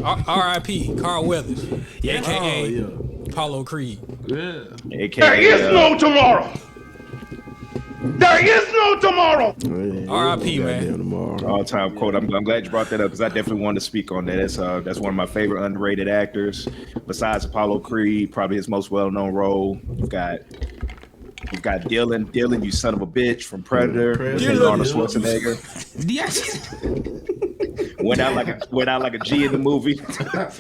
R.I.P. Carl Weathers, aka Apollo Creed. Yeah. There is no tomorrow. There is no tomorrow. R.I.P. man. All-time quote. I'm glad you brought that up because I definitely wanted to speak on that. That's one of my favorite underrated actors. Besides Apollo Creed, probably his most well-known role. You've got Dylan, you son of a bitch from Predator. Arnold Schwarzenegger. Went out like a G in the movie. He cut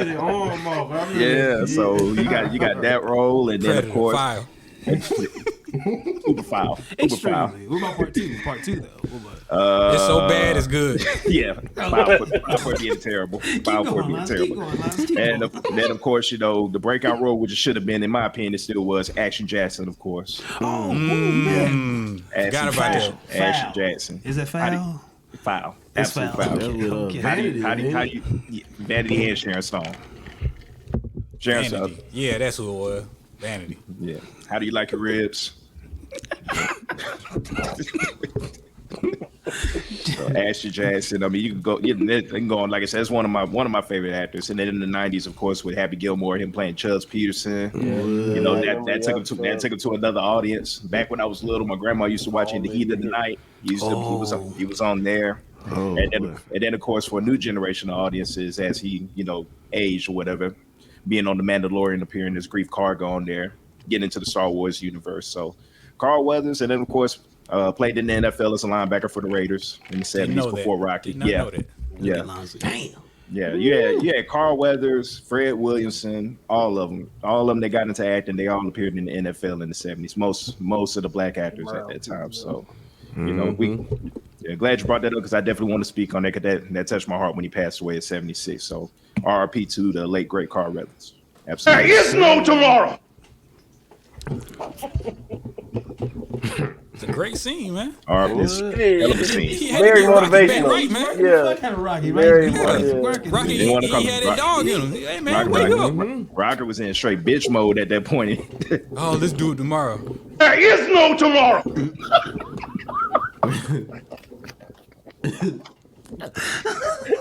his arm off. Yeah, so you got that role, and then Predator, of course. file. Uber file. Extremely. What about part two? Part two though. It's so bad, it's good. Yeah, file for being terrible. File for being terrible. And then of course, the breakout role, which it should have been, in my opinion, it still was Action Jackson, of course. Oh, man. Forgot about that. Action Jackson. Is that foul? Foul. It's Absolute foul. Okay. How do you Vanity and Sharon Stone? Sharon Stone. Vanity. Yeah, that's who it was. Vanity. Yeah. How do you like your ribs? So Ashley Jackson. I mean, you can go. You can go on. Like I said, it's one of my favorite actors. And then in the '90s, of course, with Happy Gilmore, him playing Chubbs Peterson. That took him to another audience. Back when I was little, my grandma used to watch In the Heat of the Night. He was on there. And then of course, for a new generation of audiences, as he aged or whatever, being on The Mandalorian, appearing as Grief Karga on there, getting into the Star Wars universe. So Carl Weathers, and then of course played in the NFL as a linebacker for the Raiders in the '70s before Rocky. Know that. Damn. Yeah. You had Carl Weathers, Fred Williamson, all of them. They got into acting. They all appeared in the NFL in the '70s. Most of the black actors at that time. So glad you brought that up because I definitely want to speak on that because that touched my heart when he passed away at 76. So R.I.P. to the late great Carl Weathers. Absolutely. There is no tomorrow. It's a great scene, man. Very motivational. Right, man. Yeah. Kind of Rocky, Very right? Rocky, he had that dog in him. Hey, man, wake up. Rocker was in straight bitch mode at that point. Oh, let's do it tomorrow. There is no tomorrow.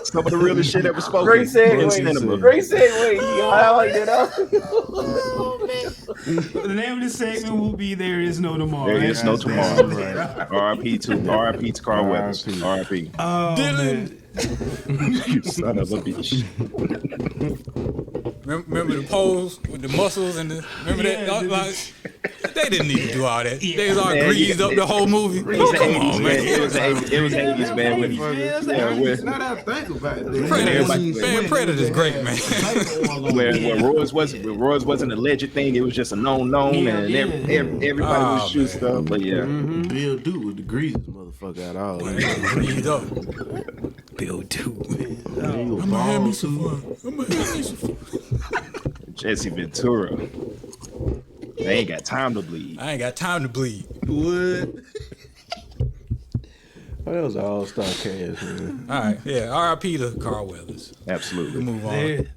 Some of the realest shit ever spoken. Great segue. Great segue. I like that. The name of the segment will be "There Is No Tomorrow." There is no tomorrow. R.I.P. to Carl Weathers. R.I.P. Dylan. You son of a bitch. Remember the pose with the muscles and that? Like, they didn't need to do all that. They was all greased up the whole movie. Come on, man. It was 80s, man. Not how to think about it. Predator's great, man. Where Roy's wasn't a legend thing. It was just a known, and everybody was shooting stuff. But yeah, Bill Duke was the greasiest motherfucker out of all. Greased up. Bill Duke, man. I'm gonna have me some fun. Jesse Ventura. They ain't got time to bleed. I ain't got time to bleed. What? That was an all-star cast, man. All right, yeah. R.I.P. to Carl Weathers. Absolutely. We move on.